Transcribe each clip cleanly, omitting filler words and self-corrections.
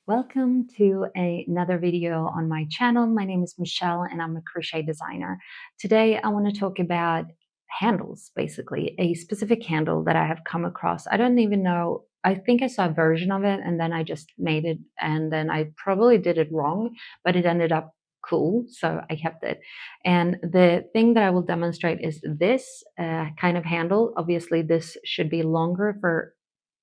Welcome to another video on my channel. My name is Michelle and I'm a crochet designer. Today I want to talk about handles, basically, a specific handle that I have come across. I don't even know, I think I saw a version of it and then I just made it and then I probably did it wrong, but it ended up cool, so I kept it. And the thing that I will demonstrate is this kind of handle. Obviously, this should be longer for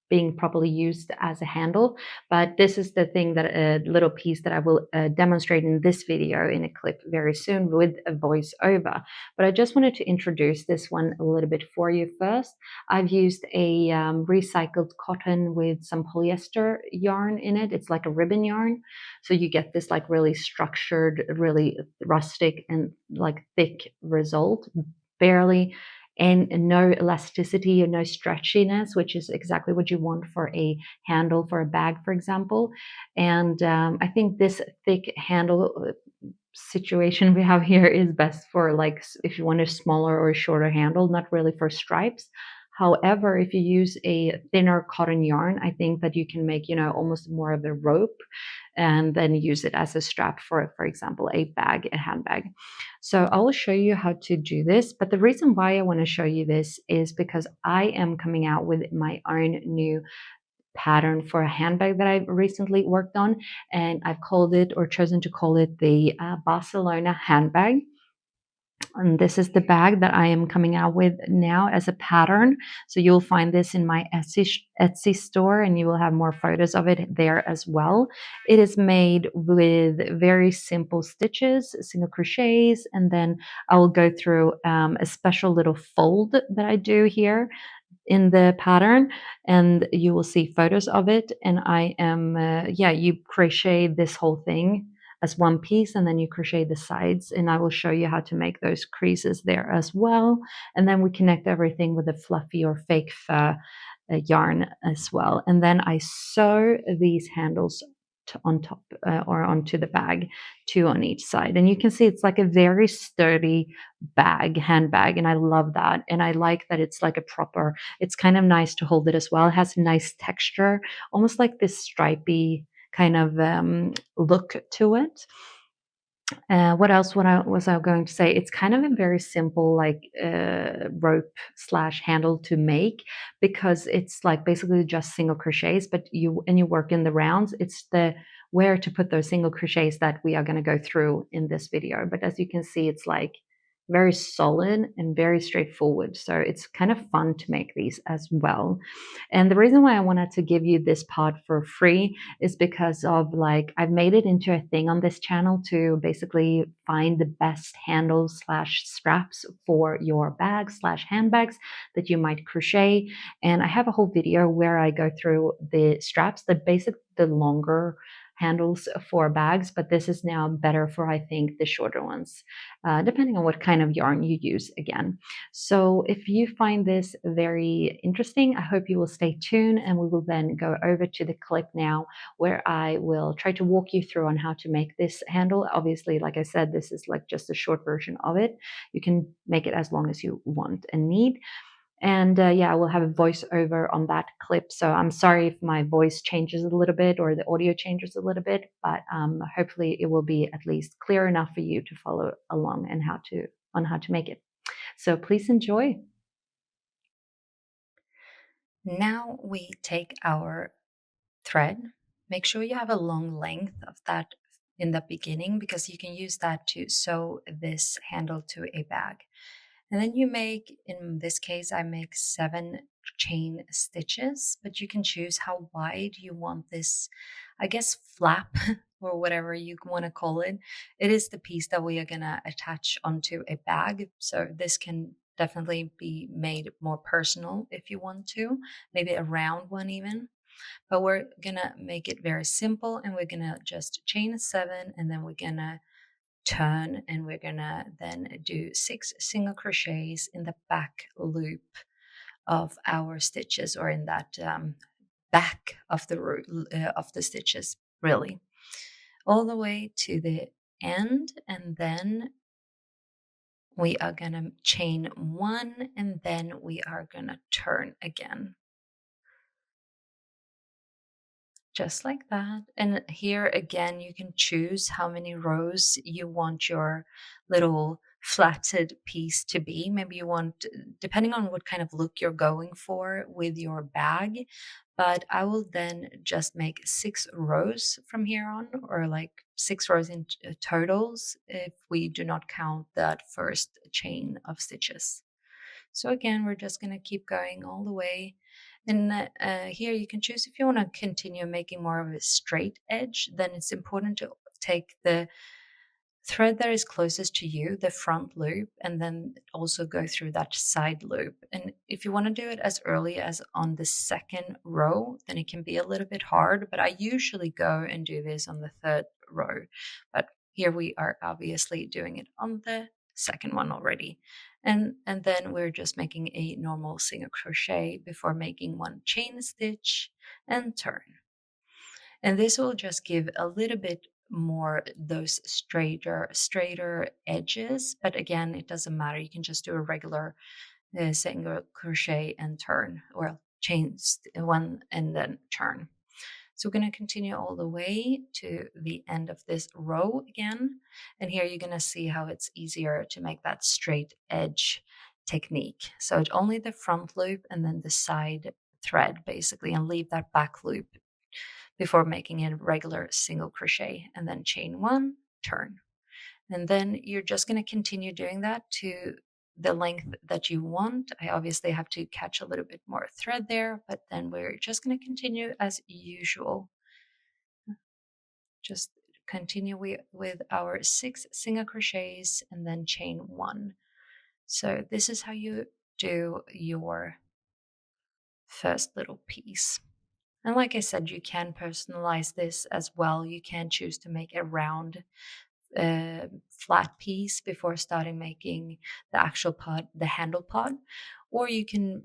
being properly used as a handle. But this is the thing that a little piece that I will demonstrate in this video in a clip very soon with a voiceover. But I just wanted to introduce this one a little bit for you first. I've used a recycled cotton with some polyester yarn in it. It's like a ribbon yarn. So you get this like really structured, really rustic and like thick result. Barely and no elasticity or no stretchiness, which is exactly what you want for a handle for a bag, for example. And I think this thick handle situation we have here is best for like if you want a smaller or a shorter handle, not really for stripes. However, if you use a thinner cotton yarn, I think that you can make, almost more of a rope and then use it as a strap for example, a bag, a handbag. So I will show you how to do this. But the reason why I want to show you this is because I am coming out with my own new pattern for a handbag that I've recently worked on. And I've called it or chosen to call it the Barcelona handbag. And this is the bag that I am coming out with now as a pattern. So you'll find this in my Etsy store and you will have more photos of it there as well. It is made with very simple stitches, single crochets, and then I will go through a special little fold that I do here in the pattern and you will see photos of it. And I am, you crochet this whole thing as one piece and then you crochet the sides, and I will show you how to make those creases there as well. And then we connect everything with a fluffy or fake fur yarn as well. And then I sew these handles on top or onto the bag, two on each side. And you can see it's like a very sturdy handbag, and I love that. And I like that it's like a proper, it's kind of nice to hold it as well. It has a nice texture, almost like this stripy kind of look to it. What else was I going to say? It's kind of a very simple like rope slash handle to make, because it's like basically just single crochets, but you work in the rounds. It's the where to put those single crochets that we are going to go through in this video. But as you can see, it's like very solid and very straightforward. So it's kind of fun to make these as well. And the reason why I wanted to give you this pod for free is because of like I've made it into a thing on this channel to basically find the best handles slash straps for your bags slash handbags that you might crochet. And I have a whole video where I go through the straps, the longer handles for bags, but this is now better for, I think, the shorter ones, depending on what kind of yarn you use again. So if you find this very interesting, I hope you will stay tuned, and we will then go over to the clip now where I will try to walk you through on how to make this handle. Obviously, like I said, this is like just a short version of it. You can make it as long as you want and need. And I will have a voiceover on that clip. So I'm sorry if my voice changes a little bit or the audio changes a little bit, but hopefully it will be at least clear enough for you to follow along and how to make it. So please enjoy. Now we take our thread. Make sure you have a long length of that in the beginning, because you can use that to sew this handle to a bag. And then you make, in this case, I make 7 chain stitches, but you can choose how wide you want this, I guess, flap or whatever you want to call it. It is the piece that we are going to attach onto a bag. So this can definitely be made more personal if you want to, maybe a round one even. But we're going to make it very simple, and we're going to just chain 7, and then we're going to turn, and we're gonna then do 6 single crochets in the back loop of our stitches, or in that back of the stitches, really, all the way to the end. And then we are gonna chain 1, and then we are gonna turn again, just like that. And here again, you can choose how many rows you want your little flatted piece to be. Maybe you want, depending on what kind of look you're going for with your bag. But I will then just make 6 rows from here on, or like 6 rows in totals, if we do not count that first chain of stitches. So again, we're just going to keep going all the way. And here you can choose if you want to continue making more of a straight edge, then it's important to take the thread that is closest to you, the front loop, and then also go through that side loop. And if you want to do it as early as on the second row, then it can be a little bit hard, but I usually go and do this on the third row. But here we are obviously doing it on the second one already. And then we're just making a normal single crochet before making one chain stitch and turn. And this will just give a little bit more those straighter edges. But again, it doesn't matter. You can just do a regular single crochet and turn, or chain one and then turn. So we're going to continue all the way to the end of this row again. And here you're going to see how it's easier to make that straight edge technique. So it's only the front loop and then the side thread basically, and leave that back loop before making a regular single crochet, and then chain one, turn. And then you're just going to continue doing that to the length that you want. I obviously have to catch a little bit more thread there, but then we're just going to continue as usual. Just continue with our 6 single crochets and then chain one. So this is how you do your first little piece. And like I said, you can personalize this as well. You can choose to make a round flat piece before starting making the actual part, the handle part. Or you can,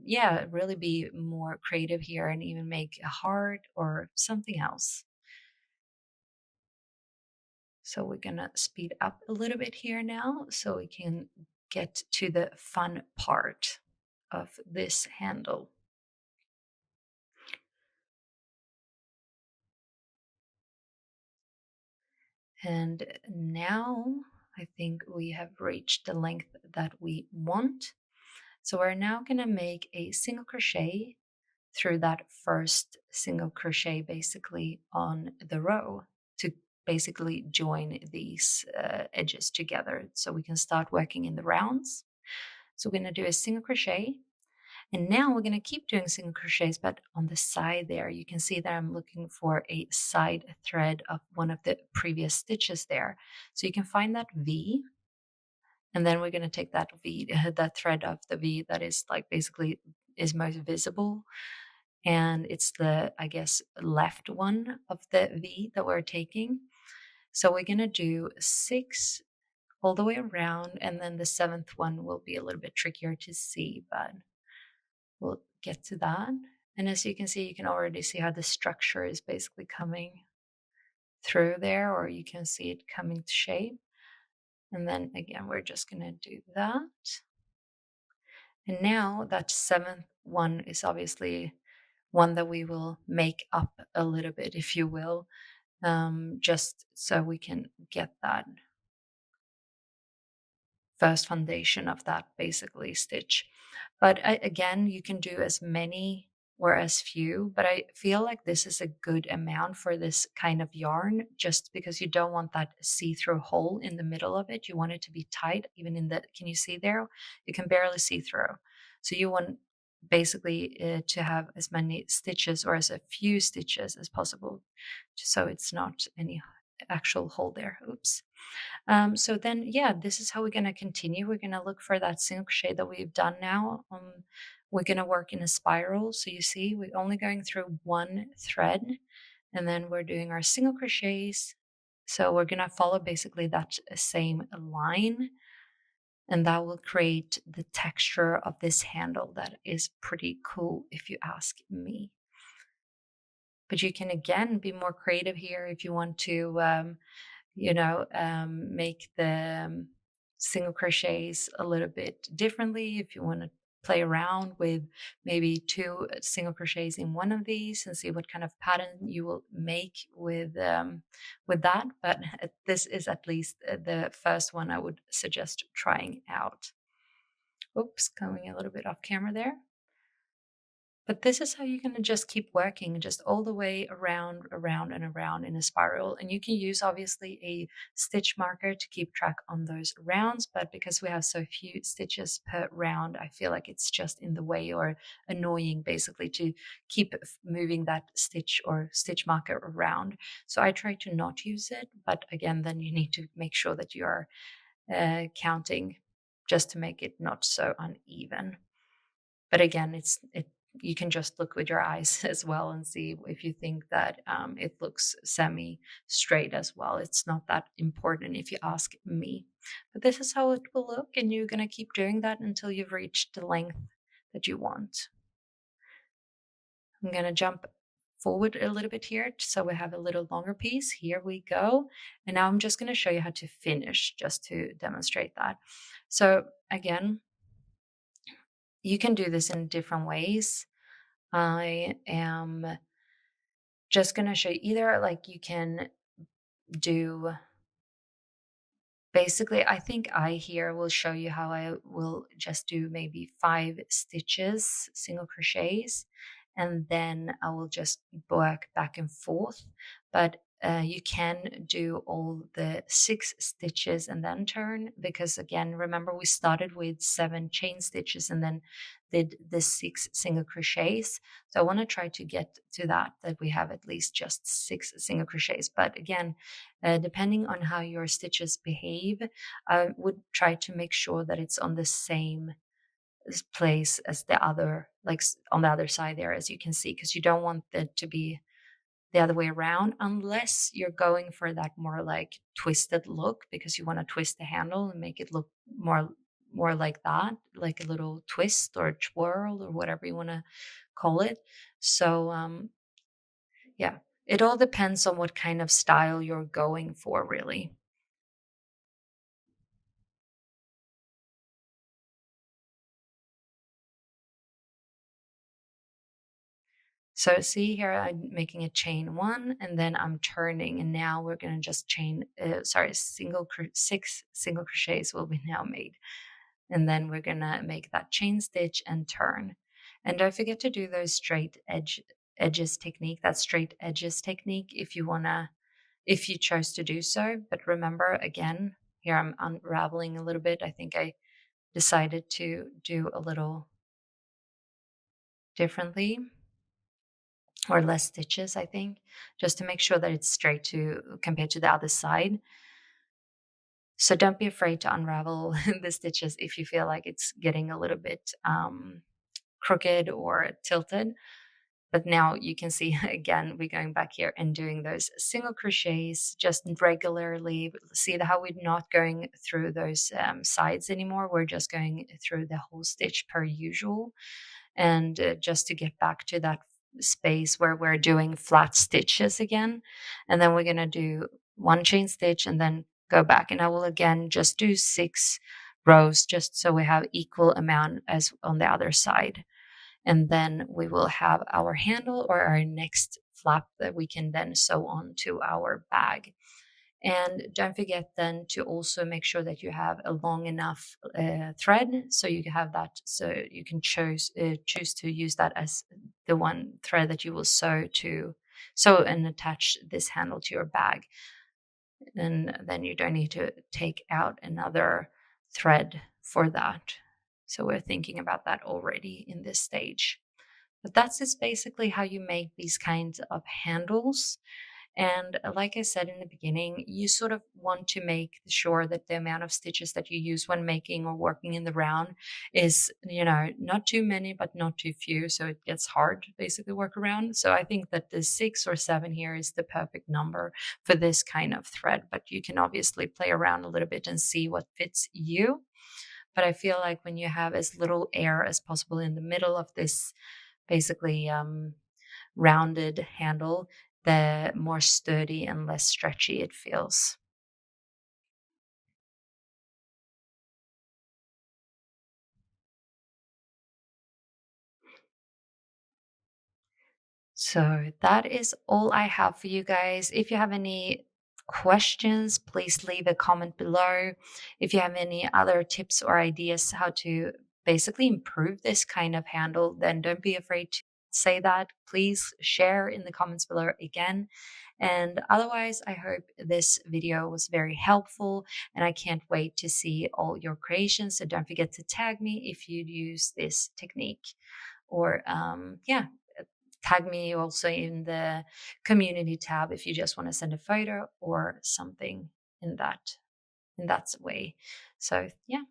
really be more creative here and even make a heart or something else. So we're gonna speed up a little bit here now so we can get to the fun part of this handle. And now I think we have reached the length that we want. So we're now going to make a single crochet through that first single crochet basically on the row to basically join these edges together so we can start working in the rounds. So we're going to do a single crochet. And now we're going to keep doing single crochets, but on the side there, you can see that I'm looking for a side thread of one of the previous stitches there. So you can find that V, and then we're going to take that V, that thread of the V that is like basically is most visible. And it's the, I guess, left one of the V that we're taking. So we're going to do 6 all the way around, and then the 7th one will be a little bit trickier to see, but we'll get to that. And as you can see, you can already see how the structure is basically coming through there, or you can see it coming to shape. And then again, we're just going to do that. And now that 7th one is obviously one that we will make up a little bit, if you will, just so we can get that first foundation of that basically stitch. But again, you can do as many or as few, but I feel like this is a good amount for this kind of yarn, just because you don't want that see-through hole in the middle of it. You want it to be tight, even in the, can you see there? You can barely see through. So you want basically to have as many stitches or as a few stitches as possible, so it's not any actual hole there. Oops. So then, this is how we're going to continue. We're going to look for that single crochet that we've done now. We're going to work in a spiral. So you see, we're only going through one thread, and then we're doing our single crochets. So we're going to follow basically that same line, and that will create the texture of this handle that is pretty cool, if you ask me. But you can, again, be more creative here if you want to make the single crochets a little bit differently. If you want to play around with maybe 2 single crochets in one of these and see what kind of pattern you will make with that. But this is at least the first one I would suggest trying out. Oops, going a little bit off camera there. But this is how you're going to just keep working, just all the way around, around, and around in a spiral. And you can use obviously a stitch marker to keep track on those rounds. But because we have so few stitches per round, I feel like it's just in the way or annoying basically to keep moving that stitch or stitch marker around. So I try to not use it. But again, then you need to make sure that you are counting just to make it not so uneven. But again, you can just look with your eyes as well and see if you think that it looks semi straight as well. It's not that important if you ask me. But this is how it will look, and you're going to keep doing that until you've reached the length that you want. I'm going to jump forward a little bit here so we have a little longer piece. Here we go. And now I'm just going to show you how to finish just to demonstrate that. So again, you can do this in different ways. I am just going to show you either like you can do basically, I think I here will show you how I will just do maybe 5 stitches, single crochets, and then I will just work back and forth. But you can do all the 6 stitches and then turn, because again, remember we started with 7 chain stitches and then did the 6 single crochets. So I want to try to get to that we have at least just 6 single crochets. But again, depending on how your stitches behave, I would try to make sure that it's on the same place as the other, like on the other side there, as you can see, because you don't want it to be the other way around unless you're going for that more like twisted look, because you want to twist the handle and make it look more like that, like a little twist or twirl or whatever you want to call it. So yeah, it all depends on what kind of style you're going for, really. So see here, I'm making a chain 1 and then I'm turning, and now we're going to just chain, 6 single crochets will be now made. And then we're going to make that chain stitch and turn. And don't forget to do those straight edges technique, that straight edges technique if you chose to do so. But remember, again, here I'm unraveling a little bit. I think I decided to do a little differently, or less stitches, I think, just to make sure that it's straight to compared to the other side. So don't be afraid to unravel the stitches if you feel like it's getting a little bit crooked or tilted. But now you can see, again, we're going back here and doing those single crochets just regularly. See how we're not going through those sides anymore. We're just going through the whole stitch per usual. And just to get back to that space where we're doing flat stitches again. And then we're going to do 1 chain stitch and then go back. And I will again just do 6 rows just so we have equal amount as on the other side. And then we will have our handle or our next flap that we can then sew on to our bag. And don't forget then to also make sure that you have a long enough thread, so you can have that, so you can choose to use that as the one thread that you will sew and attach this handle to your bag. And then you don't need to take out another thread for that. So we're thinking about that already in this stage. But that's just basically how you make these kinds of handles. And like I said in the beginning, you sort of want to make sure that the amount of stitches that you use when making or working in the round is, not too many, but not too few. So it gets hard to basically work around. So I think that the 6 or 7 here is the perfect number for this kind of thread. But you can obviously play around a little bit and see what fits you. But I feel like when you have as little air as possible in the middle of this basically rounded handle, the more sturdy and less stretchy it feels. So that is all I have for you guys. If you have any questions, please leave a comment below. If you have any other tips or ideas how to basically improve this kind of handle, then don't be afraid to say that. Please share in the comments below again. And otherwise, I hope this video was very helpful and I can't wait to see all your creations. So don't forget to tag me if you use this technique, or yeah, tag me also in the community tab if you just want to send a photo or something in that way. So yeah,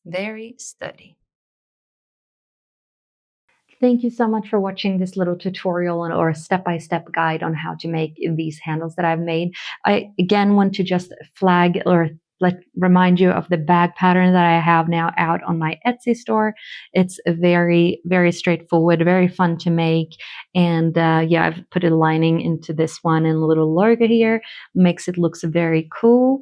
very sturdy. Thank you so much for watching this little tutorial or a step-by-step guide on how to make these handles that I've made. I again want to just flag or remind you of the bag pattern that I have now out on my Etsy store. It's very, very straightforward, very fun to make. And yeah, I've put a lining into this one and a little logo here. Makes it look very cool.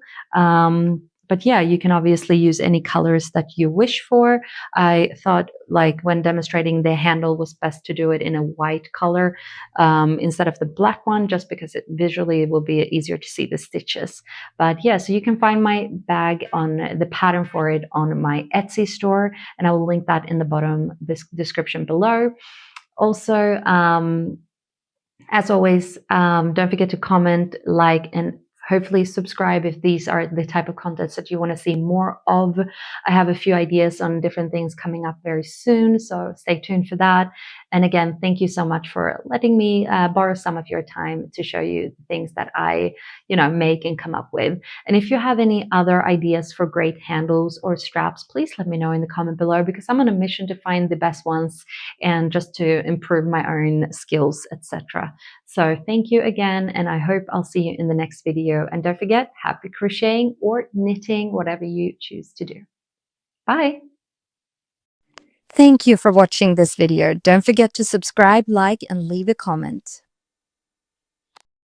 But yeah, you can obviously use any colors that you wish for. I thought, like, when demonstrating the handle was best to do it in a white color instead of the black one, just because it visually will be easier to see the stitches. But yeah, so you can find my bag on the pattern for it on my Etsy store, and I will link that in the bottom description below. Also, as always, don't forget to comment, like, and hopefully subscribe if these are the type of contents that you want to see more of. I have a few ideas on different things coming up very soon, so stay tuned for that. And again, thank you so much for letting me borrow some of your time to show you the things that I, make and come up with. And if you have any other ideas for great handles or straps, please let me know in the comment below, because I'm on a mission to find the best ones and just to improve my own skills, etc. So thank you again, and I hope I'll see you in the next video. And don't forget, happy crocheting or knitting, whatever you choose to do. Bye. Thank you for watching this video. Don't forget to subscribe, like, and leave a comment.